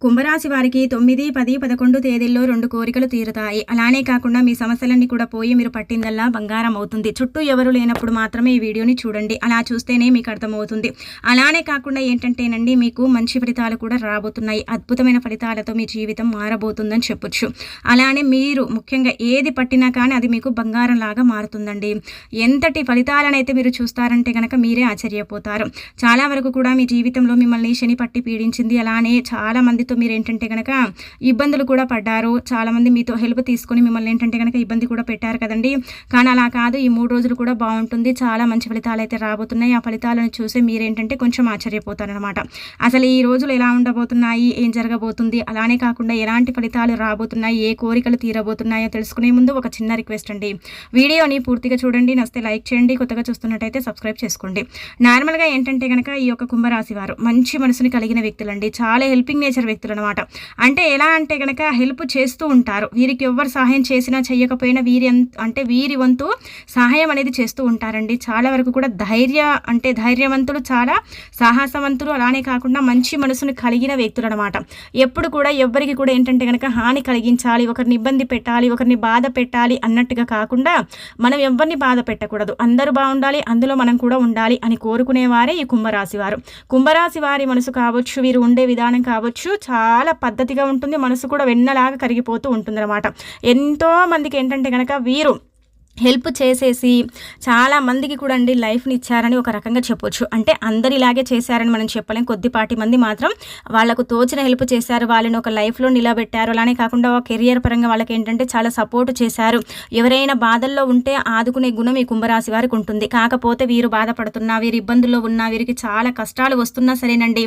కుంభరాశి వారికి 9, 10, 11 తేదీల్లో 2 కోరికలు తీరుతాయి. అలానే కాకుండా మీ సమస్యలన్నీ కూడా పోయి మీరు పట్టిందల్లా బంగారం అవుతుంది. చుట్టూ ఎవరు లేనప్పుడు మాత్రమే ఈ వీడియోని చూడండి. అలా చూస్తేనే మీకు అర్థమవుతుంది. అలానే కాకుండా ఏంటంటేనండి మీకు మంచి ఫలితాలు కూడా రాబోతున్నాయి. అద్భుతమైన ఫలితాలతో మీ జీవితం మారబోతుందని చెప్పొచ్చు. అలానే మీరు ముఖ్యంగా ఏది పట్టినా కానీ అది మీకు బంగారం లాగా మారుతుందండి. ఎంతటి ఫలితాలనైతే మీరు చూస్తారంటే కనుక మీరే ఆశ్చర్యపోతారు. చాలా వరకు కూడా మీ జీవితంలో మిమ్మల్ని శని పట్టి పీడించింది. అలానే చాలా మందితో మీరు ఏంటంటే కనుక ఇబ్బందులు కూడా పడ్డారు. చాలామంది మీతో హెల్ప్ తీసుకొని మిమ్మల్ని ఏంటంటే కనుక ఇబ్బంది కూడా పెట్టారు కదండి. కానీ అలా కాదు, ఈ 3 రోజులు కూడా బాగుంటుంది. చాలా మంచి ఫలితాలు అయితే రాబోతున్నాయి. ఆ ఫలితాలను చూసి మీరేంటంటే కొంచెం ఆశ్చర్యపోతారనమాట. అసలు ఈ రోజులు ఎలా ఉండబోతున్నాయి, ఏం జరగబోతుంది, అలానే కాకుండా ఎలాంటి ఫలితాలు రాబోతున్నాయి, ఏ కోరికలు తీరబోతున్నాయో తెలుసుకునే ముందు ఒక చిన్న రిక్వెస్ట్ అండి. వీడియోని పూర్తిగా చూడండి, నచ్చితే లైక్ చేయండి, కొత్తగా చూస్తున్నట్టయితే సబ్స్క్రైబ్ చేసుకోండి. నార్మల్గా ఏంటంటే కనుక ఈ యొక్క కుంభరాశి వారు మంచి మనసుని కలిగిన వ్యక్తులండి. చాలా హెల్పింగ్ నేచర్ వ్యక్తులు అనమాట. అంటే ఎలా అంటే కనుక హెల్ప్ చేస్తూ ఉంటారు. వీరికి ఎవరు సహాయం చేసినా చేయకపోయినా వీరి వంతు సహాయం అనేది చేస్తూ ఉంటారండి. చాలా వరకు కూడా ధైర్యవంతులు, చాలా సాహసవంతులు, అలానే కాకుండా మంచి మనసును కలిగిన వ్యక్తులు అనమాట. ఎప్పుడు కూడా ఎవ్వరికి కూడా ఏంటంటే కనుక హాని కలిగించాలి, ఒకరిని ఇబ్బంది పెట్టాలి, ఒకరిని బాధ పెట్టాలి అన్నట్టుగా కాకుండా మనం ఎవరిని బాధ పెట్టకూడదు. అందరూ బాగుండాలి, అందులో మనం కూడా ఉండాలి అని కోరుకునేవారే ఈ కుంభరాశి వారు. కుంభరాశి వారి మనసు కావచ్చు, వీరు ఉండే విధానం కావచ్చు, చాలా పద్ధతిగా ఉంటుంది. మనసు కూడా వెన్నలాగా కరిగిపోతూ ఉంటుంది అనమాట. ఎంతో మందికి ఏంటంటే కనుక వీరు హెల్ప్ చేసేసి చాలా మందికి కూడా అండి లైఫ్ని ఇచ్చారని ఒక రకంగా చెప్పొచ్చు. అంటే అందరిలాగే చేశారని మనం చెప్పలేం. కొద్దిపాటి మంది మాత్రం వాళ్ళకు తోచిన హెల్ప్ చేశారు, వాళ్ళని ఒక లైఫ్లో నిలబెట్టారు. అలానే కాకుండా కెరియర్ పరంగా వాళ్ళకి ఏంటంటే చాలా సపోర్ట్ చేశారు. ఎవరైనా బాధల్లో ఉంటే ఆదుకునే గుణం ఈ కుంభరాశి వారికి ఉంటుంది. కాకపోతే వీరు బాధపడుతున్నా, వీరు ఇబ్బందుల్లో ఉన్నా, వీరికి చాలా కష్టాలు వస్తున్నా సరేనండి,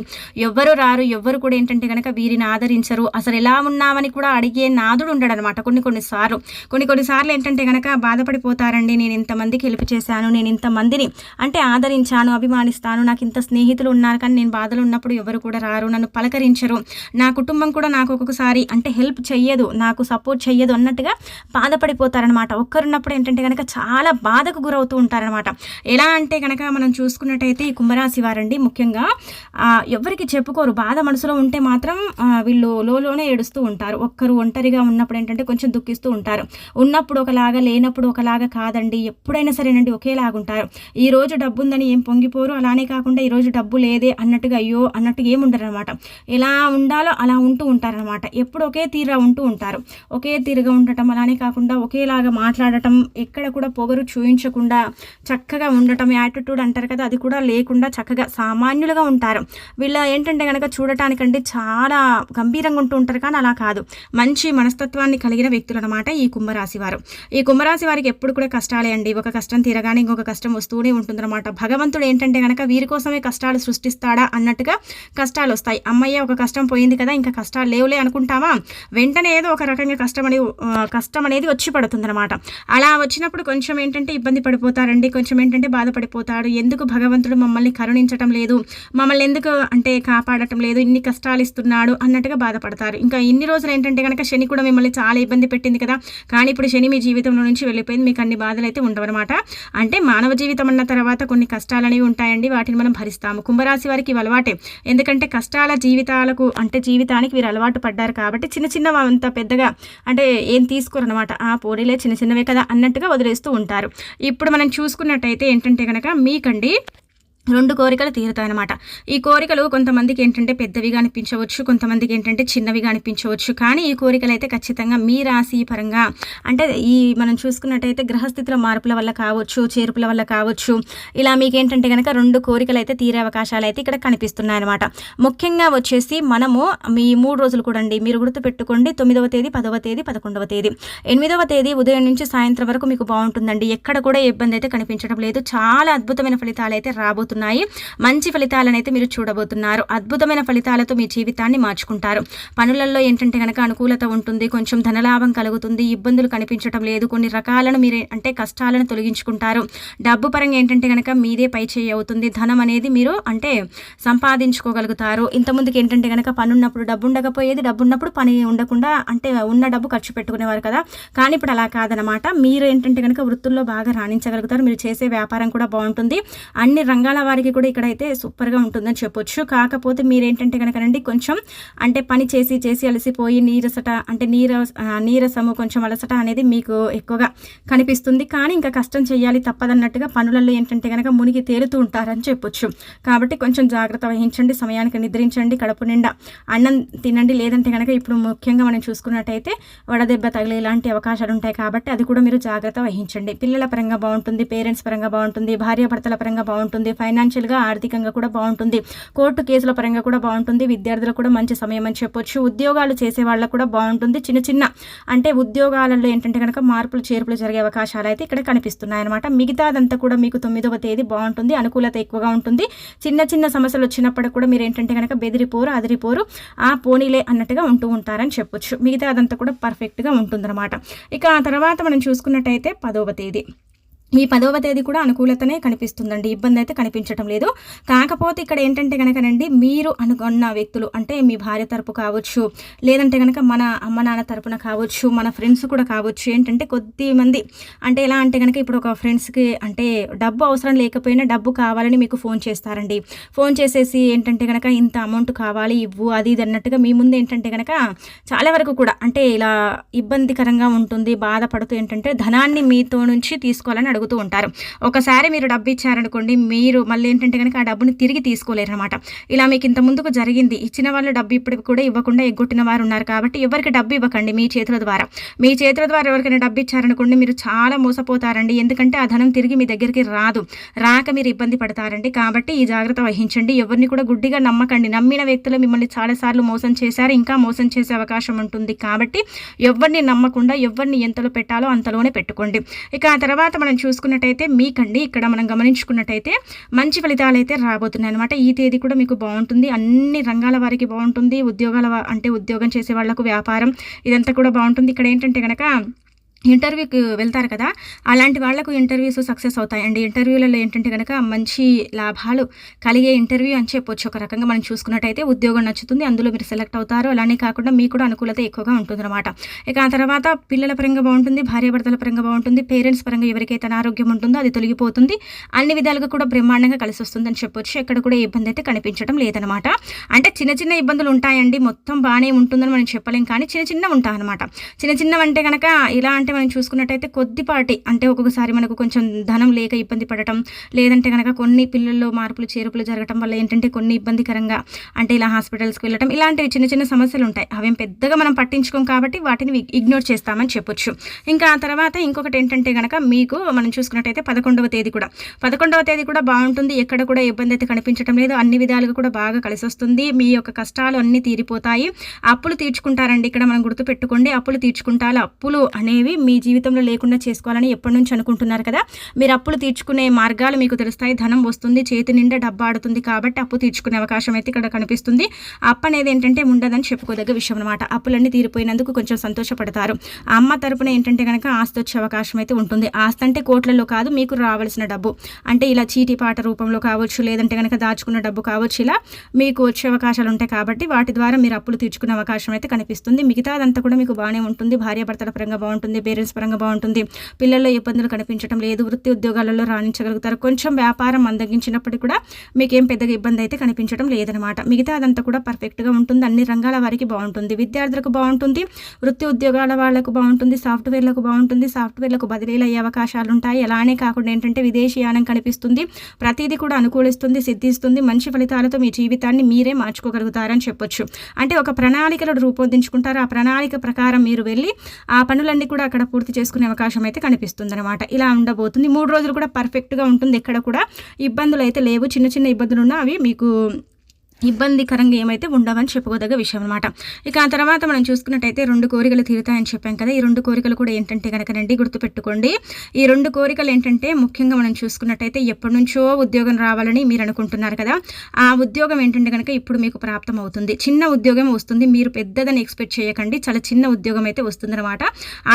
ఎవ్వరు రారు, ఎవ్వరు కూడా ఏంటంటే కనుక వీరిని ఆదరించరు. అసలు ఎలా ఉన్నామని కూడా అడిగే నాదుడు ఉండడు అనమాట. కొన్నిసార్లు ఏంటంటే కనుక పోతారండి. నేను ఇంతమందికి హెల్ప్ చేశాను, నేను ఇంతమందిని అంటే ఆదరించాను, అభిమానిస్తాను, నాకు ఇంత స్నేహితులు ఉన్నారు, కానీ నేను బాధలు ఉన్నప్పుడు ఎవరు కూడా రారు, నన్ను పలకరించరు, నా కుటుంబం కూడా నాకు ఒక్కొక్కసారి అంటే హెల్ప్ చెయ్యదు, నాకు సపోర్ట్ చెయ్యదు అన్నట్టుగా బాధపడిపోతారనమాట. ఒక్కరున్నప్పుడు ఏంటంటే కనుక చాలా బాధకు గురవుతూ ఉంటారనమాట. ఎలా అంటే కనుక మనం చూసుకున్నట్టయితే ఈ కుంభరాశి వారండి ముఖ్యంగా ఎవరికి చెప్పుకోరు. బాధ మనసులో ఉంటే మాత్రం వీళ్ళు లోనే ఏడుస్తూ ఉంటారు. ఒక్కరు ఒంటరిగా ఉన్నప్పుడు ఏంటంటే కొంచెం దుఃఖిస్తూ ఉంటారు. ఉన్నప్పుడు ఒకలాగా, లేనప్పుడు ఒకలాగా కాదండి. ఎప్పుడైనా సరేనండి ఒకేలాగుంటారు. ఈ రోజు డబ్బు ఉందని ఏం పొంగిపోరు, అలానే కాకుండా ఈ రోజు డబ్బు లేదే అన్నట్టుగా అయ్యో అన్నట్టుగా ఏముండరు అనమాట. ఎలా ఉండాలో అలా ఉంటూ ఉంటారనమాట. ఎప్పుడు ఒకే తీరుగా ఉంటూ ఉంటారు. ఒకే తీరుగా ఉండటం, అలానే కాకుండా ఒకేలాగా మాట్లాడటం, ఎక్కడ కూడా పొగరు చూయించకుండా చక్కగా ఉండటం, యాటిట్యూడ్ అంటారు కదా, అది కూడా లేకుండా చక్కగా సామాన్యులుగా ఉంటారు. వీళ్ళ ఏంటంటే కనుక చూడటానికంటే చాలా గంభీరంగా ఉంటూ ఉంటారు, కానీ అలా కాదు. మంచి మనస్తత్వాన్ని కలిగిన వ్యక్తులు అనమాట ఈ కుంభరాశి వారు. ఈ కుంభరాశి వారికి ఎప్పుడు కూడా కష్టాలే అండి. ఒక కష్టం తీరగానే ఇంకొక కష్టం వస్తూనే ఉంటుందన్నమాట. భగవంతుడు ఏంటంటే కనుక వీరి కోసమే కష్టాలు సృష్టిస్తాడా అన్నట్టుగా కష్టాలు వస్తాయి. అమ్మయ్య ఒక కష్టం పోయింది కదా, ఇంకా కష్టాలు లేవులే అనుకుంటామా, వెంటనే ఏదో ఒక రకంగా కష్టం అనేది వచ్చి పడుతుందన్నమాట. అలా వచ్చినప్పుడు కొంచెం ఏంటంటే ఇబ్బంది పడిపోతారండి, కొంచెం ఏంటంటే బాధపడిపోతాడు. ఎందుకు భగవంతుడు మమ్మల్ని కరుణించటం లేదు, మమ్మల్ని ఎందుకు అంటే కాపాడటం లేదు, ఇన్ని కష్టాలు ఇస్తున్నాడు అన్నట్టుగా బాధపడతారు. ఇంకా ఇన్ని రోజులు ఏంటంటే కనుక శని కూడా మిమ్మల్ని చాలా ఇబ్బంది పెట్టింది కదా, కానీ ఇప్పుడు శని మీ జీవితంలో నుంచి వెళ్ళిపోయింది, మీకు అన్ని బాధలు అయితే ఉండవన్నమాట. అంటే మానవ జీవితం అన్న తర్వాత కొన్ని కష్టాలు అనేవి ఉంటాయండి, వాటిని మనం భరిస్తాము. కుంభరాశి వారికి ఇవి అలవాటే. ఎందుకంటే కష్టాల జీవితానికి వీరు అలవాటు పడ్డారు కాబట్టి చిన్న అంత పెద్దగా అంటే ఏం తీసుకోరనమాట. పోనీలే చిన్న చిన్నవే కదా అన్నట్టుగా వదిలేస్తూ ఉంటారు. ఇప్పుడు మనం చూసుకున్నట్టయితే ఏంటంటే కనుక మీకండి 2 కోరికలు తీరుతాయన్నమాట. ఈ కోరికలు కొంతమందికి ఏంటంటే పెద్దవిగా అనిపించవచ్చు, కొంతమందికి ఏంటంటే చిన్నవిగా అనిపించవచ్చు. కానీ ఈ కోరికలు అయితే ఖచ్చితంగా మీ రాశి పరంగా అంటే మనం చూసుకున్నట్టయితే గ్రహస్థితుల మార్పుల వల్ల కావచ్చు, చేర్పుల వల్ల కావచ్చు, ఇలా మీకు ఏంటంటే కనుక 2 కోరికలు అయితే తీరే అవకాశాలు అయితే ఇక్కడ కనిపిస్తున్నాయి అనమాట. ముఖ్యంగా వచ్చేసి మనము మీ 3 రోజులు కూడా అండి మీరు గుర్తుపెట్టుకోండి. 9వ తేదీ, 10వ తేదీ, 11వ తేదీ, 8వ తేదీ ఉదయం నుంచి సాయంత్రం వరకు మీకు బాగుంటుందండి. ఎక్కడ కూడా ఇబ్బంది అయితే కనిపించడం లేదు. చాలా అద్భుతమైన ఫలితాలు అయితే రాబోతున్నాయి. మంచి ఫలితాలను అయితే మీరు చూడబోతున్నారు. అద్భుతమైన ఫలితాలతో మీ జీవితాన్ని మార్చుకుంటారు. పనులలో ఏంటంటే కనుక అనుకూలత ఉంటుంది, కొంచెం ధనలాభం కలుగుతుంది, ఇబ్బందులు కనిపించడం లేదు, కొన్ని రకాలను మీరు అంటే కష్టాలను తొలగించుకుంటారు. డబ్బు పరంగా ఏంటంటే కనుక మీదే పై చేయి అవుతుంది. ధనం అనేది మీరు అంటే సంపాదించుకోగలుగుతారు. ఇంతకుముందుకు ఏంటంటే కనుక పని ఉన్నప్పుడు డబ్బు ఉండకపోయేది, డబ్బు ఉన్నప్పుడు పని ఉండకుండా అంటే ఉన్న డబ్బు ఖర్చు పెట్టుకునేవారు కదా, కానీ ఇప్పుడు అలా కాదనమాట. మీరు ఏంటంటే కనుక వృత్తుల్లో బాగా రాణించగలుగుతారు. మీరు చేసే వ్యాపారం కూడా బాగుంటుంది. అన్ని రంగాల వారికి కూడా ఇక్కడైతే సూపర్గా ఉంటుందని చెప్పొచ్చు. కాకపోతే మీరేంటంటే కనుకనండి కొంచెం అంటే పని చేసి చేసి అలసిపోయి నీరసము కొంచెం అలసట అనేది మీకు ఎక్కువగా కనిపిస్తుంది. కానీ ఇంకా కష్టం చేయాలి తప్పదన్నట్టుగా పనులలో ఏంటంటే కనుక మునిగి తేలుతూ ఉంటారని చెప్పొచ్చు. కాబట్టి కొంచెం జాగ్రత్త వహించండి, సమయానికి నిద్రించండి, కడుపు నిండా అన్నం తినండి. లేదంటే కనుక ఇప్పుడు ముఖ్యంగా మనం చూసుకున్నట్టయితే వడదెబ్బ తగిలే ఇలాంటి అవకాశాలు ఉంటాయి. కాబట్టి అది కూడా మీరు జాగ్రత్త వహించండి. పిల్లల పరంగా బాగుంటుంది, పేరెంట్స్ పరంగా బాగుంటుంది, భార్యాభర్తల పరంగా బాగుంటుంది, ఫైనాన్షియల్గా ఆర్థికంగా కూడా బాగుంటుంది, కోర్టు కేసుల పరంగా కూడా బాగుంటుంది. విద్యార్థులకు కూడా మంచి సమయం అని చెప్పొచ్చు. ఉద్యోగాలు చేసే వాళ్ళకు కూడా బాగుంటుంది. చిన్న చిన్న అంటే ఉద్యోగాలలో ఏంటంటే కనుక మార్పులు చేర్పులు జరిగే అవకాశాలు అయితే ఇక్కడ కనిపిస్తున్నాయి అనమాట. మిగతాదంతా కూడా మీకు 9వ తేదీ బాగుంటుంది, అనుకూలత ఎక్కువగా ఉంటుంది. చిన్న చిన్న సమస్యలు వచ్చినప్పటికి కూడా మీరు ఏంటంటే కనుక బెదిరిపోరు అదిరిపోరు, ఆ పోనీలే అన్నట్టుగా ఉంటూ ఉంటారని చెప్పొచ్చు. మిగతా అదంతా కూడా పర్ఫెక్ట్గా ఉంటుందన్నమాట. ఇక ఆ తర్వాత మనం చూసుకున్నట్టయితే 10వ తేదీ, ఈ 10వ తేదీ కూడా అనుకూలతనే కనిపిస్తుందండి, ఇబ్బంది అయితే కనిపించడం లేదు. కాకపోతే ఇక్కడ ఏంటంటే కనుకనండి మీరు అనుకున్న వ్యక్తులు అంటే మీ భార్య తరపు కావచ్చు, లేదంటే కనుక మన అమ్మ నాన్న తరపున కావచ్చు, మన ఫ్రెండ్స్ కూడా కావచ్చు. ఏంటంటే కొద్దిమంది అంటే ఎలా అంటే కనుక ఇప్పుడు ఒక ఫ్రెండ్స్కి అంటే డబ్బు అవసరం లేకపోయినా డబ్బు కావాలని మీకు ఫోన్ చేస్తారండి. ఫోన్ చేసేసి ఏంటంటే కనుక ఇంత అమౌంట్ కావాలి ఇవ్వు అది ఇది అన్నట్టుగా మీ ముందు ఏంటంటే కనుక చాలా వరకు కూడా అంటే ఇలా ఇబ్బందికరంగా ఉంటుంది. బాధపడుతూ ఏంటంటే ధనాన్ని మీతో నుంచి తీసుకోవాలని అడుగుతూ ఉంటారు. ఒకసారి మీరు డబ్బు ఇచ్చారనుకోండి, మీరు మళ్ళీ ఏంటంటే కనుక ఆ డబ్బుని తిరిగి తీసుకోలేరు అనమాట. ఇలా మీకు ఇంత ముందుకు జరిగింది. ఇచ్చిన వాళ్ళు డబ్బు ఇప్పుడు కూడా ఇవ్వకుండా ఎగ్గొట్టిన వారు ఉన్నారు. కాబట్టి ఎవరికి డబ్బు ఇవ్వకండి. మీ చేతుల ద్వారా ఎవరికైనా డబ్బు ఇచ్చారనుకోండి, మీరు చాలా మోసపోతారండి. ఎందుకంటే ఆ ధనం తిరిగి మీ దగ్గరికి రాక మీరు ఇబ్బంది పడతారండి. కాబట్టి ఈ జాగ్రత్త వహించండి. ఎవరిని కూడా గుడ్డిగా నమ్మకండి. నమ్మిన వ్యక్తులు మిమ్మల్ని చాలాసార్లు మోసం చేశారు, ఇంకా మోసం చేసే అవకాశం ఉంటుంది. కాబట్టి ఎవరిని నమ్మకుండా ఎవరిని ఎంతలో పెట్టాలో అంతలోనే పెట్టుకోండి. ఇక ఆ తర్వాత మనం చూసుకున్నట్టయితే మీకండి ఇక్కడ మనం గమనించుకున్నట్టయితే మంచి ఫలితాలు అయితే రాబోతున్నాయి అనమాట. ఈ తేదీ కూడా మీకు బాగుంటుంది, అన్ని రంగాల వారికి బాగుంటుంది. ఉద్యోగం చేసే వాళ్ళకు, వ్యాపారం ఇదంతా కూడా బాగుంటుంది. ఇక్కడ ఏంటంటే కనుక ఇంటర్వ్యూకి వెళ్తారు కదా, అలాంటి వాళ్లకు ఇంటర్వ్యూస్ సక్సెస్ అవుతాయండి. ఇంటర్వ్యూలలో ఏంటంటే కనుక మంచి లాభాలు కలిగే ఇంటర్వ్యూ అని చెప్పొచ్చు. ఒక రకంగా మనం చూసుకున్నట్టయితే ఉద్యోగం నచ్చుతుంది, అందులో మీరు సెలెక్ట్ అవుతారు. అలానే కాకుండా మీకు కూడా అనుకూలత ఎక్కువగా ఉంటుందన్నమాట. ఇక ఆ తర్వాత పిల్లల పరంగా బాగుంటుంది, భార్యాభర్తల పరంగా బాగుంటుంది, పేరెంట్స్ పరంగా ఎవరికైతే అనారోగ్యం ఉంటుందో అది తొలగిపోతుంది. అన్ని విధాలుగా కూడా బ్రహ్మాండంగా కలిసి వస్తుందని చెప్పొచ్చు. ఎక్కడ కూడా ఇబ్బంది అయితే కనిపించడం లేదనమాట. అంటే చిన్న చిన్న ఇబ్బందులు ఉంటాయండి, మొత్తం బాగానే ఉంటుందని మనం చెప్పలేం. కానీ చిన్న చిన్న ఉంటాయన్నమాట. చిన్న అంటే కనుక ఇలా అంటే మనం చూసుకున్నట్టయితే కొద్దిపాటి అంటే ఒక్కొక్కసారి మనకు కొంచెం ధనం లేక ఇబ్బంది పడటం, లేదంటే కనుక కొన్ని పిల్లల్లో మార్పులు చేర్పులు జరగటం వల్ల ఏంటంటే కొన్ని ఇబ్బందికరంగా అంటే ఇలా హాస్పిటల్స్కి వెళ్ళటం, ఇలాంటివి చిన్న చిన్న సమస్యలు ఉంటాయి. అవేం పెద్దగా మనం పట్టించుకోం కాబట్టి వాటిని ఇగ్నోర్ చేస్తామని చెప్పొచ్చు. ఇంకా ఆ తర్వాత ఇంకొకటి ఏంటంటే కనుక మీకు మనం చూసుకున్నట్టయితే 11వ తేదీ కూడా బాగుంటుంది. ఎక్కడ కూడా ఇబ్బంది అయితే కనిపించడం లేదు. అన్ని విధాలుగా కూడా బాగా కలిసి వస్తుంది. మీ యొక్క కష్టాలు అన్నీ తీరిపోతాయి. అప్పులు తీర్చుకుంటారండి. ఇక్కడ మనం గుర్తుపెట్టుకోండి, అప్పులు తీర్చుకుంటారు. అప్పులు అనేవి మీ జీవితంలో లేకుండా చేసుకోవాలని ఎప్పటి నుంచి అనుకుంటున్నారు కదా, మీరు అప్పులు తీర్చుకునే మార్గాలు మీకు తెలుస్తాయి. ధనం వస్తుంది, చేతి నిండా డబ్బు ఆడుతుంది. కాబట్టి అప్పు తీర్చుకునే అవకాశం అయితే ఇక్కడ కనిపిస్తుంది. అప్పు అనేది ఏంటంటే ఉండదని చెప్పుకోదగ్గ విషయం అనమాట. అప్పులన్నీ తీరిపోయినందుకు కొంచెం సంతోషపడతారు. అమ్మ తరపున ఏంటంటే కనుక ఆస్తి వచ్చే అవకాశం అయితే ఉంటుంది. ఆస్తి అంటే కోట్లలో కాదు, మీకు రావాల్సిన డబ్బు అంటే ఇలా చీటిపాట రూపంలో కావచ్చు, లేదంటే కనుక దాచుకున్న డబ్బు కావచ్చు, ఇలా మీకు వచ్చే అవకాశాలు ఉంటాయి. కాబట్టి వాటి ద్వారా మీరు అప్పులు తీర్చుకునే అవకాశం అయితే కనిపిస్తుంది. మిగతాదంతా కూడా మీకు బాగానే ఉంటుంది. భార్యాభర్తల పరంగా బాగుంటుంది, పేరెంట్స్ పరంగా బాగుంటుంది. పిల్లల్లో ఇబ్బందులు కనిపించడం లేదు. వృత్తి ఉద్యోగాలలో రాణించగలుగుతారు. కొంచెం వ్యాపారం మందగించినప్పటికీ కూడా మీకేం పెద్దగా ఇబ్బంది అయితే కనిపించడం లేదనమాట. మిగతా అదంతా కూడా పర్ఫెక్ట్గా ఉంటుంది. అన్ని రంగాల వారికి బాగుంటుంది. విద్యార్థులకు బాగుంటుంది, వృత్తి ఉద్యోగాల వాళ్ళకు బాగుంటుంది, సాఫ్ట్వేర్లకు బదిలీలు అయ్యే అవకాశాలు ఉంటాయి. అలానే కాకుండా ఏంటంటే విదేశీయానం కనిపిస్తుంది. ప్రతిదీ కూడా అనుకూలిస్తుంది, సిద్ధిస్తుంది. మంచి ఫలితాలతో మీ జీవితాన్ని మీరే మార్చుకోగలుగుతారని చెప్పొచ్చు. అంటే ఒక ప్రణాళికలను రూపొందించుకుంటారు. ఆ ప్రణాళిక ప్రకారం మీరు వెళ్ళి ఆ పనులన్నీ కూడా అక్కడ పూర్తి చేసుకునే అవకాశం అయితే కనిపిస్తుంది అనమాట. ఇలా ఉండబోతుంది. 3 రోజులు కూడా పర్ఫెక్ట్గా ఉంటుంది. ఎక్కడ కూడా ఇబ్బందులు అయితే లేవు. చిన్న చిన్న ఇబ్బందులు ఉన్నా అవి మీకు ఇబ్బందికరంగా ఏమైతే ఉండవని చెప్పుకోదగ్గ విషయం అనమాట. ఇక ఆ తర్వాత మనం చూసుకున్నట్టయితే 2 కోరికలు తీరుతాయని చెప్పాం కదా. ఈ 2 కోరికలు కూడా ఏంటంటే కనుకనండి గుర్తుపెట్టుకోండి. ఈ 2 కోరికలు ఏంటంటే ముఖ్యంగా మనం చూసుకున్నట్టయితే ఎప్పటి నుంచో ఉద్యోగం రావాలని మీరు అనుకుంటున్నారు కదా, ఆ ఉద్యోగం ఏంటంటే కనుక ఇప్పుడు మీకు ప్రాప్తం అవుతుంది. చిన్న ఉద్యోగం వస్తుంది. మీరు పెద్దదని ఎక్స్పెక్ట్ చేయకండి. చాలా చిన్న ఉద్యోగం అయితే వస్తుందన్నమాట.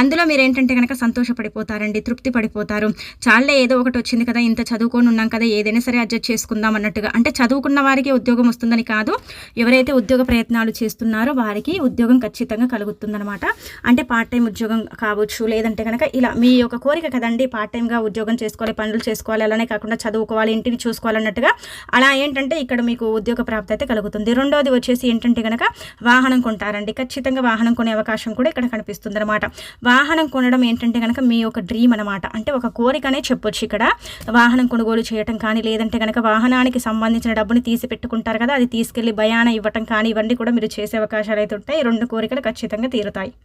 అందులో మీరు ఏంటంటే కనుక సంతోషపడిపోతారండి, తృప్తి పడిపోతారు. చాలా ఏదో ఒకటి వచ్చింది కదా, ఇంత చదువుకొని ఉన్నాం కదా, ఏదైనా సరే అడ్జస్ట్ చేసుకుందాం అన్నట్టుగా. అంటే చదువుకున్న వారికి ఉద్యోగం వస్తుంది కలుగుతుందని కాదు, ఎవరైతే ఉద్యోగ ప్రయత్నాలు చేస్తున్నారో వారికి ఉద్యోగం ఖచ్చితంగా కలుగుతుందనమాట. అంటే పార్ట్ టైం ఉద్యోగం కావచ్చు, లేదంటే కనుక ఇలా మీ యొక్క కోరిక కదండి, పార్ట్ టైంగా ఉద్యోగం చేసుకోవాలి, పనులు చేసుకోవాలి, అలానే కాకుండా చదువుకోవాలి, ఇంటిని చూసుకోవాలన్నట్టుగా. అలా ఏంటంటే ఇక్కడ మీకు ఉద్యోగ ప్రాప్తి అయితే కలుగుతుంది. రెండోది వచ్చేసి ఏంటంటే కనుక వాహనం కొంటారండి. ఖచ్చితంగా వాహనం కొనే అవకాశం కూడా ఇక్కడ కనిపిస్తుంది అనమాట. వాహనం కొనడం ఏంటంటే కనుక మీ యొక్క డ్రీమ్ అనమాట. అంటే ఒక కోరికనే చెప్పొచ్చు ఇక్కడ. వాహనం కొనుగోలు చేయటం కానీ, లేదంటే కనుక వాహనానికి సంబంధించిన డబ్బుని తీసి పెట్టుకుంటారు కదా, అది తీసుకెళ్లి భయాన ఇవ్వటం కానీ, ఇవన్నీ కూడా మీరు చేసే అవకాశాలు అయితే ఉంటాయి. 2 కోరికలు ఖచ్చితంగా తీరుతాయి.